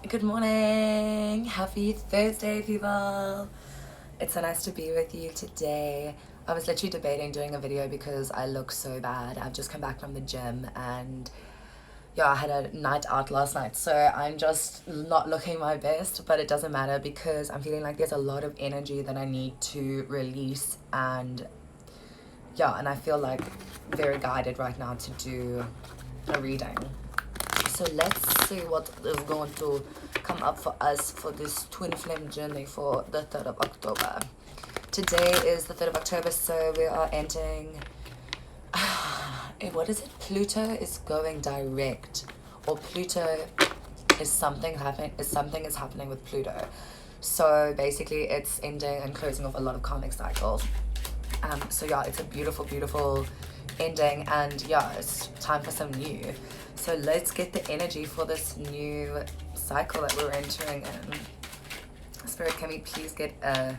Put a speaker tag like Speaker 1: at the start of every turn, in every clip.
Speaker 1: Good morning. Happy Thursday, people. It's so nice to be with you today. I was literally debating doing a video because I look so bad. I've just come back from the gym and yeah, I had a night out last night, so I'm just not looking my best, but it doesn't matter because I'm feeling like there's a lot of energy that I need to release, and yeah, and I feel like very guided right now to do a reading. So let's see what is going to come up for us for this twin flame journey for the 3rd of October. Today is the 3rd of October, so we are ending. What is it? Pluto is going direct, or Pluto is something happening. Something is happening with Pluto. So basically, it's ending and closing off a lot of karmic cycles. So yeah, it's a beautiful, beautiful ending, and yeah, it's time for some new. So let's get the energy for this new cycle that we're entering in. Spirit, can we please get a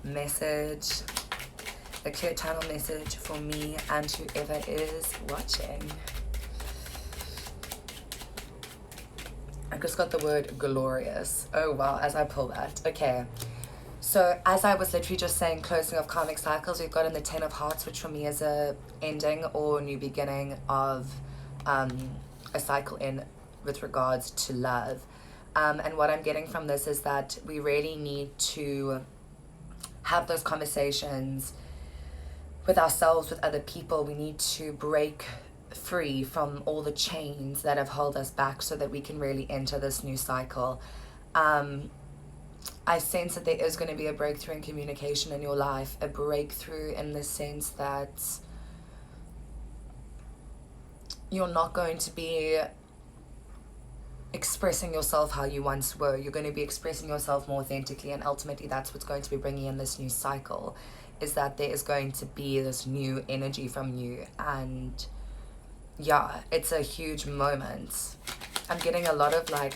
Speaker 1: message, a clear channel message for me and whoever is watching? I just got the word glorious. Oh wow, as I pull that. Okay. So as I was literally just saying, closing of karmic cycles, we've got in the 10 of hearts, which for me is a ending or new beginning of a cycle in with regards to love. And what I'm getting from this is that we really need to have those conversations with ourselves, with other people. We need to break free from all the chains that have held us back so that we can really enter this new cycle. I sense that there is going to be a breakthrough in communication in your life, a breakthrough in the sense that you're not going to be expressing yourself how you once were. You're going to be expressing yourself more authentically, and ultimately that's what's going to be bringing in this new cycle, is that there is going to be this new energy from you. And yeah, it's a huge moment. I'm getting a lot of like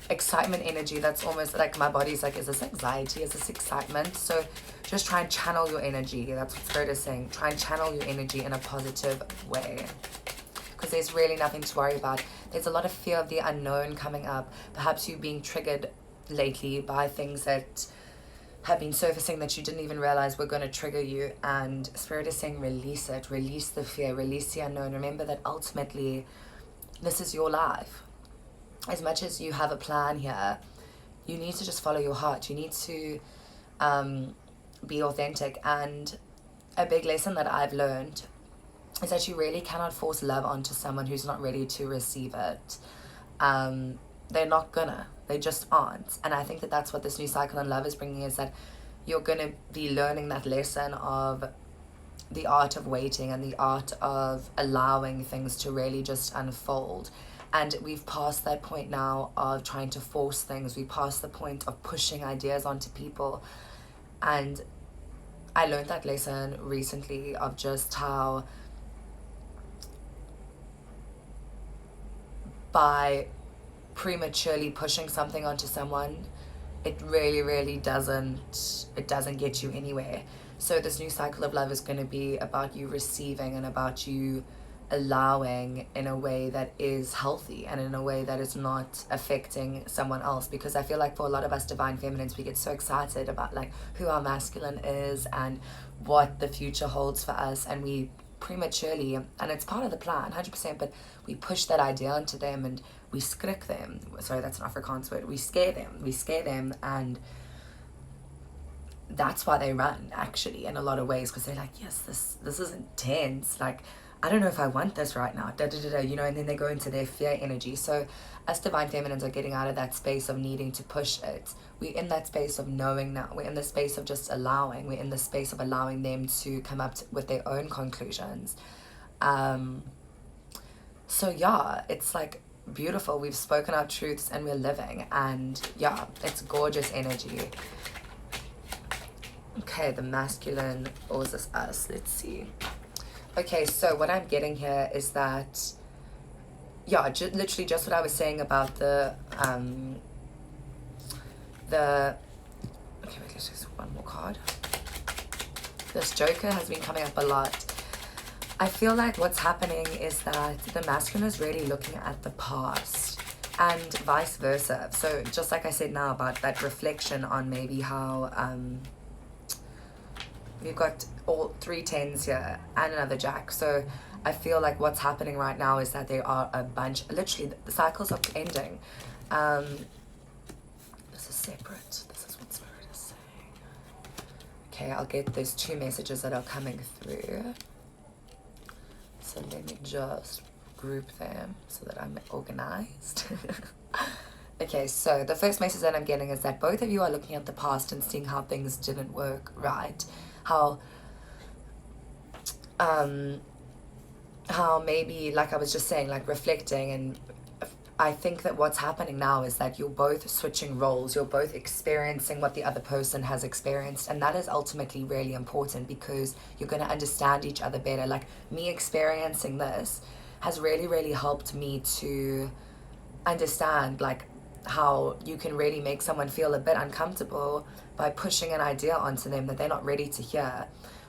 Speaker 1: excitement energy that's almost like my body's like, is this anxiety, is this excitement? So just try and channel your energy. That's what Spirit is saying. Try and channel your energy in a positive way, because there's really nothing to worry about. There's a lot of fear of the unknown coming up. Perhaps you being triggered lately by things that have been surfacing that you didn't even realize were going to trigger you, and Spirit is saying release it, release the fear, release the unknown. Remember that ultimately this is your life. As much as you have a plan here, you need to just follow your heart. You need to be authentic. And a big lesson that I've learned is that you really cannot force love onto someone who's not ready to receive it. They're not gonna. They just aren't. And I think that that's what this new cycle in love is bringing, is that you're gonna be learning that lesson of the art of waiting and the art of allowing things to really just unfold. And we've passed that point now of trying to force things. We passed the point of pushing ideas onto people. And I learned that lesson recently of just how by prematurely pushing something onto someone, it really doesn't get you anywhere. So this new cycle of love is going to be about you receiving and about you allowing in a way that is healthy and in a way that is not affecting someone else. Because I feel like for a lot of us divine feminines, we get so excited about like who our masculine is and what the future holds for us, and we prematurely, and it's part of the plan 100%, but we push that idea onto them and we skrik them. Sorry, that's an Afrikaans word. We scare them, and that's why they run, actually, in a lot of ways, because they're like, yes, this is intense, like I don't know if I want this right now, you know, and then they go into their fear energy. So us divine feminines are getting out of that space of needing to push it. We're in that space of knowing now. We're in the space of just allowing. We're in the space of allowing them to come up with their own conclusions. So yeah, it's like beautiful. We've spoken our truths and we're living, and yeah, it's gorgeous energy. Okay, the masculine, or is this us? Let's see. Okay, so what I'm getting here is that, yeah, literally just what I was saying about the, okay, wait, let's just one more card. This Joker has been coming up a lot. I feel like what's happening is that the masculine is really looking at the past and vice versa. So just like I said now about that reflection on maybe how we've got all 3 tens here and another jack. So I feel like what's happening right now is that there are a bunch, literally the cycles are ending. This is separate. This is what Spirit is saying. Okay, I'll get those 2 messages that are coming through. So let me just group them so that I'm organized. Okay, so the first message that I'm getting is that both of you are looking at the past and seeing how things didn't work right. How maybe, like I was just saying, like reflecting, and I think that what's happening now is that you're both switching roles. You're both experiencing what the other person has experienced, and that is ultimately really important because you're going to understand each other better. Like me experiencing this has really, really helped me to understand like how you can really make someone feel a bit uncomfortable by pushing an idea onto them that they're not ready to hear,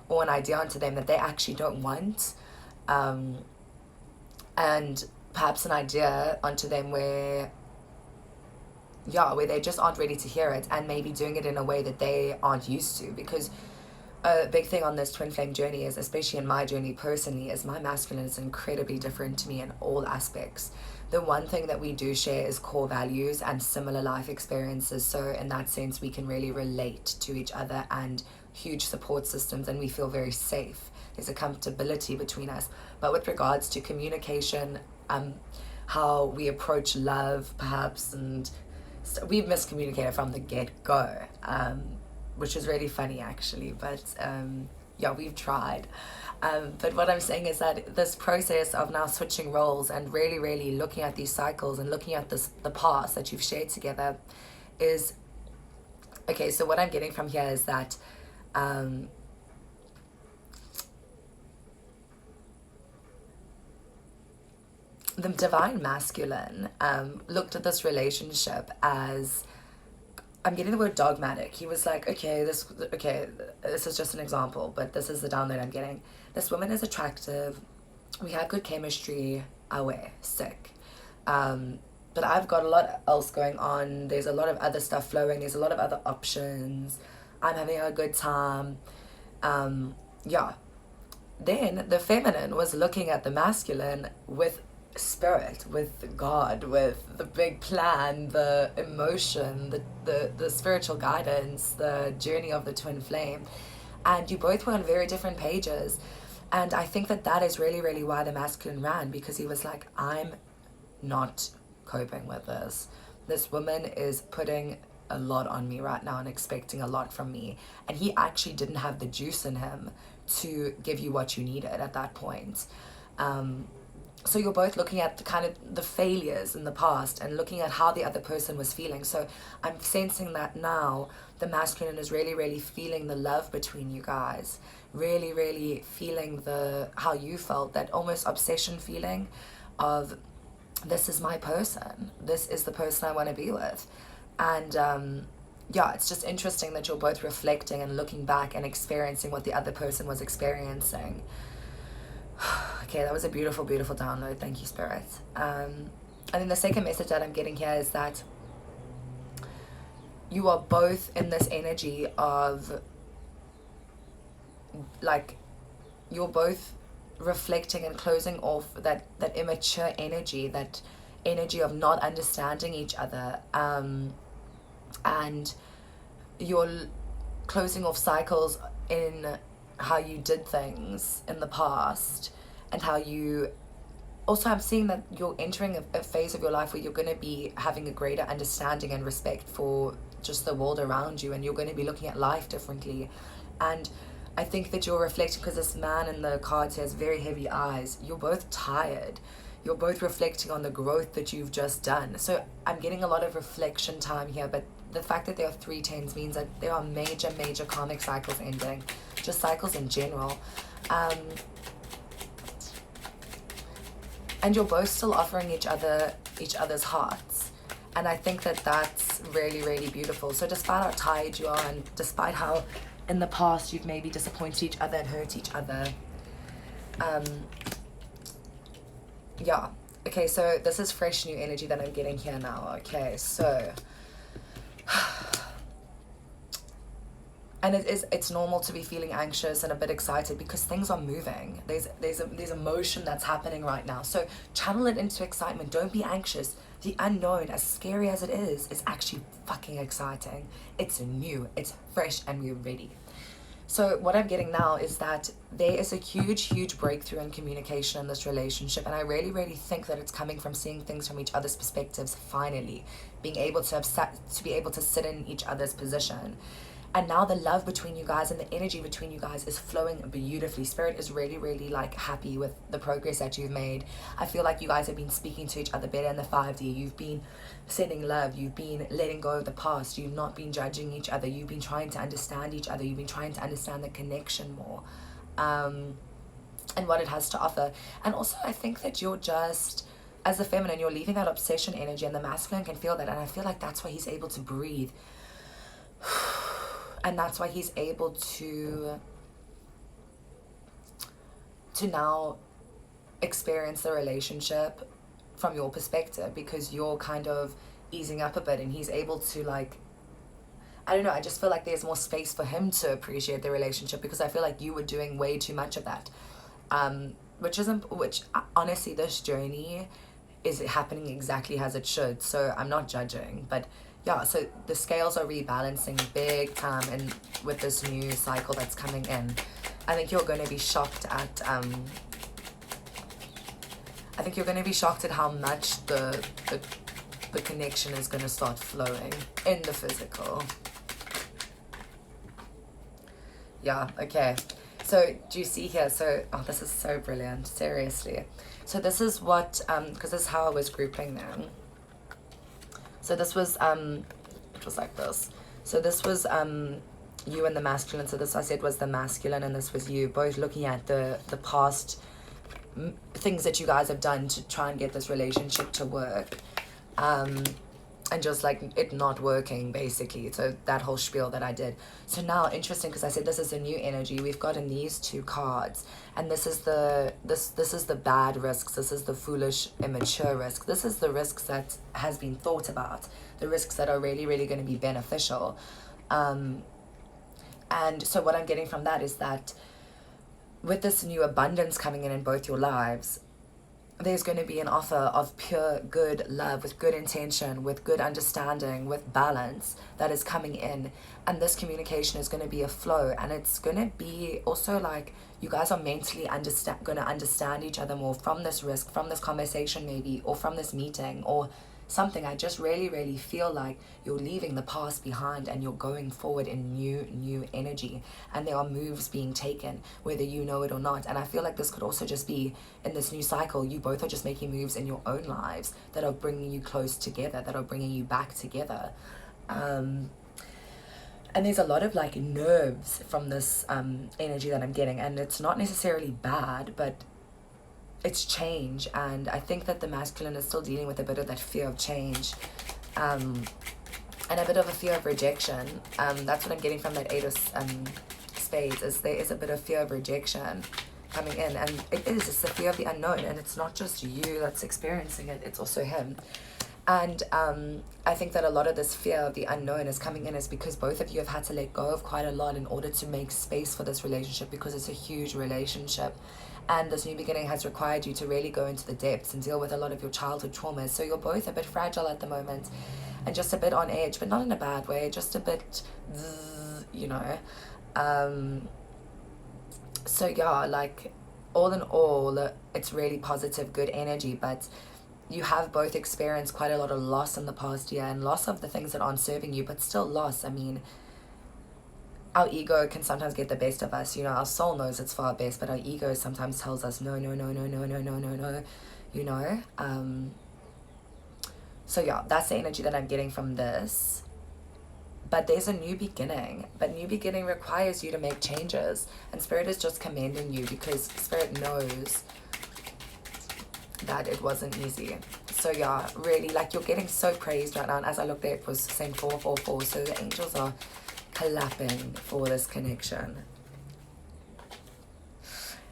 Speaker 1: or an idea onto them that they actually don't want, and perhaps an idea onto them where they just aren't ready to hear it, and maybe doing it in a way that they aren't used to. Because a big thing on this twin flame journey is, especially in my journey personally, is my masculine is incredibly different to me in all aspects. The one thing that we do share is core values and similar life experiences. So in that sense, we can really relate to each other, and huge support systems, and we feel very safe. There's a comfortability between us. But with regards to communication, how we approach love perhaps, and we've miscommunicated from the get-go, which is really funny actually, but yeah, we've tried. But what I'm saying is that this process of now switching roles and really, really looking at these cycles and looking at the past that you've shared together is, okay, so what I'm getting from here is that the divine masculine looked at this relationship as, I'm getting the word dogmatic. He was like, okay, this is just an example, but this is the download I'm getting. This woman is attractive. We have good chemistry. Away, sick. But I've got a lot else going on. There's a lot of other stuff flowing. There's a lot of other options. I'm having a good time. Yeah. Then the feminine was looking at the masculine with spirit, with God, with the big plan, the emotion, the spiritual guidance, the journey of the twin flame. And you both were on very different pages. And I think that is really, really why the masculine ran, because he was like, I'm not coping with this. This woman is putting a lot on me right now and expecting a lot from me. And he actually didn't have the juice in him to give you what you needed at that point. So you're both looking at the failures in the past and looking at how the other person was feeling. So I'm sensing that now the masculine is really, really feeling the love between you guys. Really, really feeling how you felt, that almost obsession feeling of, this is my person. This is the person I want to be with. And yeah, it's just interesting that you're both reflecting and looking back and experiencing what the other person was experiencing. Okay, that was a beautiful, beautiful download. Thank you, Spirit. And then the second message that I'm getting here is that you are both in this energy of, like, you're both reflecting and closing off that immature energy, that energy of not understanding each other. And you're closing off cycles in how you did things in the past, and how you also, I'm seeing that you're entering a phase of your life where you're going to be having a greater understanding and respect for just the world around you, and you're going to be looking at life differently. And I think that you're reflecting, because this man in the cards has very heavy eyes. You're both tired. You're both reflecting on the growth that you've just done. So I'm getting a lot of reflection time here, but the fact that there are 3 tens means that there are major, major karmic cycles ending, just cycles in general. And you're both still offering each other's hearts. And I think that that's really, really beautiful. So despite how tired you are, and despite how in the past you've maybe disappointed each other and hurt each other, Yeah. Okay, so this is fresh new energy that I'm getting here now. Okay, so and it's normal to be feeling anxious and a bit excited because things are moving. There's emotion that's happening right now. So channel it into excitement. Don't be anxious. The unknown, as scary as it is actually fucking exciting. It's new, it's fresh, and we're ready. So what I'm getting now is that there is a huge breakthrough in communication in this relationship, and I really think that it's coming from seeing things from each other's perspectives, finally being able to be able to sit in each other's position. And now the love between you guys and the energy between you guys is flowing beautifully. Spirit is really like happy with the progress that you've made. I feel like you guys have been speaking to each other better in the 5D. You've been sending love. You've been letting go of the past. You've not been judging each other. You've been trying to understand each other. You've been trying to understand the connection more, and what it has to offer. And also, I think that you're just, as the feminine, you're leaving that obsession energy, and the masculine can feel that. And I feel like that's why he's able to breathe. And that's why he's able to now experience the relationship from your perspective, because you're kind of easing up a bit, and he's able to, like, I don't know, I just feel like there's more space for him to appreciate the relationship, because I feel like you were doing way too much of that, which honestly, this journey is happening exactly as it should, so I'm not judging. But yeah, so the scales are rebalancing big time, and with this new cycle that's coming in, I think you're going to be shocked at how much the connection is going to start flowing in the physical. Yeah, okay. So do you see here? So, oh, this is so brilliant, seriously. So this is what, because this is how I was grouping them. So this was, it was like this. So this was you and the masculine. So this, I said, was the masculine, and this was you, both looking at the past things that you guys have done to try and get this relationship to work. And just like it not working, basically. So that whole spiel that I did. So now, interesting, because I said this is a new energy. We've gotten these two cards, and this is the bad risks. This is the foolish, immature risk. This is the risks that has been thought about. The risks that are really going to be beneficial. And so what I'm getting from that is that with this new abundance coming in both your lives, there's going to be an offer of pure good love, with good intention, with good understanding, with balance that is coming in. And this communication is going to be a flow, and it's going to be also like you guys are mentally going to understand each other more from this risk, from this conversation maybe, or from this meeting or something. I just really feel like you're leaving the past behind, and you're going forward in new energy, and there are moves being taken, whether you know it or not. And I feel like this could also just be, in this new cycle, you both are just making moves in your own lives that are bringing you close together, that are bringing you back together. And there's a lot of like nerves from this energy that I'm getting, and it's not necessarily bad, but it's change. And I think that the masculine is still dealing with a bit of that fear of change, and a bit of a fear of rejection. That's what I'm getting from that 8 of spades, is there is a bit of fear of rejection coming in, and it's the fear of the unknown, and it's not just you that's experiencing it, it's also him. And I think that a lot of this fear of the unknown is coming in is because both of you have had to let go of quite a lot in order to make space for this relationship, because it's a huge relationship. And this new beginning has required you to really go into the depths and deal with a lot of your childhood traumas. So you're both a bit fragile at the moment, and just a bit on edge, but not in a bad way, just a bit, you know. So yeah, like all in all, it's really positive, good energy, but you have both experienced quite a lot of loss in the past year, and loss of the things that aren't serving you, but still loss. I mean, our ego can sometimes get the best of us, you know. Our soul knows it's for our best, but our ego sometimes tells us no, you know. So yeah, that's the energy that I'm getting from this. But there's a new beginning, but new beginning requires you to make changes, and Spirit is just commending you, because Spirit knows that it wasn't easy. So yeah, really, like, you're getting so praised right now, and as I looked there, it was saying 444, so the angels are clapping for this connection.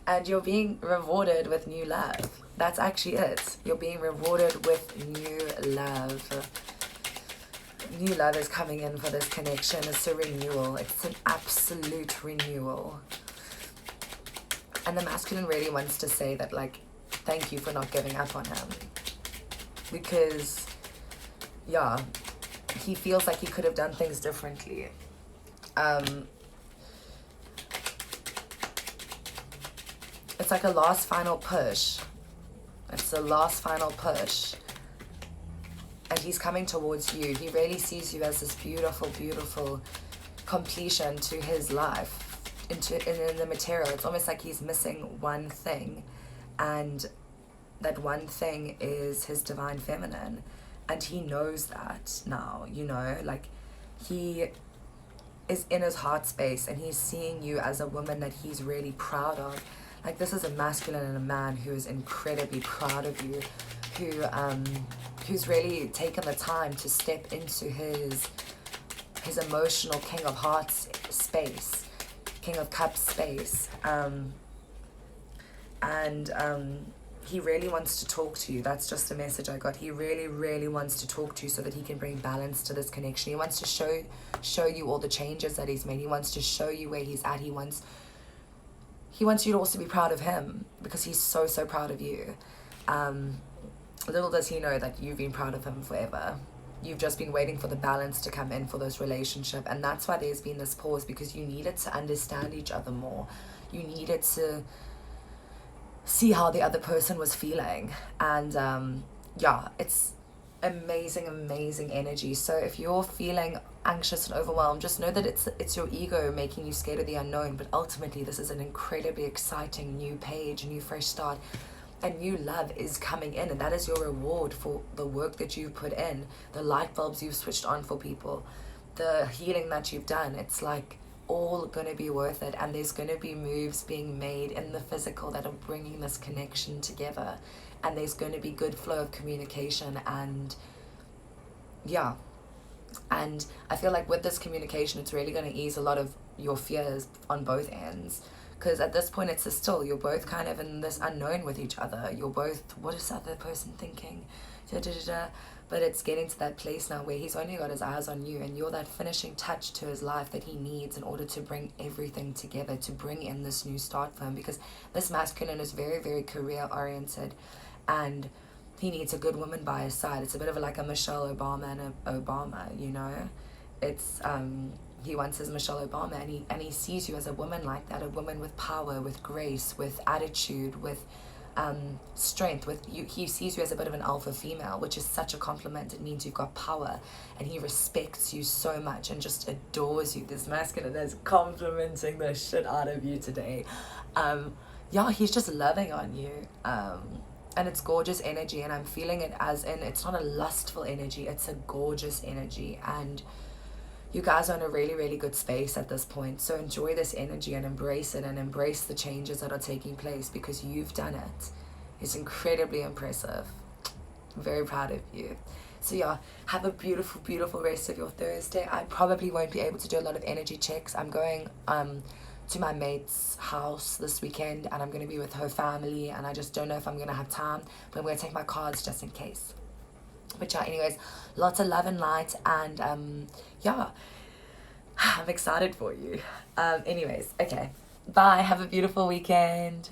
Speaker 1: And you're being rewarded with new love. That's actually it. You're being rewarded with new love. New love is coming in for this connection. It's a renewal. It's an absolute renewal. And the masculine really wants to say that, like, thank you for not giving up on him. Because, yeah, he feels like he could have done things differently. It's like a last final push. It's a last final push. And he's coming towards you. He really sees you as this beautiful, beautiful completion to his life. In the material. It's almost like he's missing one thing. And that one thing is his divine feminine. And he knows that now, you know, like he is in his heart space and he's seeing you as a woman that he's really proud of. Like, this is a masculine and a man who is incredibly proud of you, who's really taken the time to step into his emotional King of Hearts space, King of Cups space, he really wants to talk to you. That's just a message I got. He really, really wants to talk to you so that he can bring balance to this connection. He wants to show you all the changes that he's made. He wants to show you where he's at. He wants you to also be proud of him, because he's so, so proud of you. Little does he know that you've been proud of him forever. You've just been waiting for the balance to come in for this relationship. And that's why there's been this pause, because you needed to understand each other more. You needed to see how the other person was feeling. And yeah, it's amazing, amazing energy. So if you're feeling anxious and overwhelmed, just know that it's your ego making you scared of the unknown. But ultimately, this is an incredibly exciting new page, new fresh start. And new love is coming in, and that is your reward for the work that you've put in, the light bulbs you've switched on for people, the healing that you've done. It's like all going to be worth it, and there's going to be moves being made in the physical that are bringing this connection together, and there's going to be good flow of communication. And yeah, and I feel like with this communication, it's really going to ease a lot of your fears on both ends. Because at this point, it's still, you're both kind of in this unknown with each other. You're both, what is the other person thinking? But it's getting to that place now where he's only got his eyes on you, and you're that finishing touch to his life that he needs in order to bring everything together, to bring in this new start for him. Because this masculine is very, very career oriented, and he needs a good woman by his side. It's a bit of like a Michelle Obama and a Obama, you know? It's, he wants his Michelle Obama, and he sees you as a woman like that, a woman with power, with grace, with attitude, with strength. With you, he sees you as a bit of an alpha female, which is such a compliment. It means you've got power, and he respects you so much and just adores you. This masculine is complimenting the shit out of you today. Yeah, he's just loving on you. And it's gorgeous energy, and I'm feeling it as in, it's not a lustful energy, it's a gorgeous energy. And you guys are in a really, really good space at this point. So enjoy this energy and embrace it, and embrace the changes that are taking place, because you've done it. It's incredibly impressive. I'm very proud of you. So yeah, have a beautiful, beautiful rest of your Thursday. I probably won't be able to do a lot of energy checks. I'm going to my mate's house this weekend, and I'm going to be with her family, and I just don't know if I'm going to have time, but I'm going to take my cards just in case. But yeah, anyways, lots of love and light, and yeah, I'm excited for you. Anyways, okay, bye, have a beautiful weekend.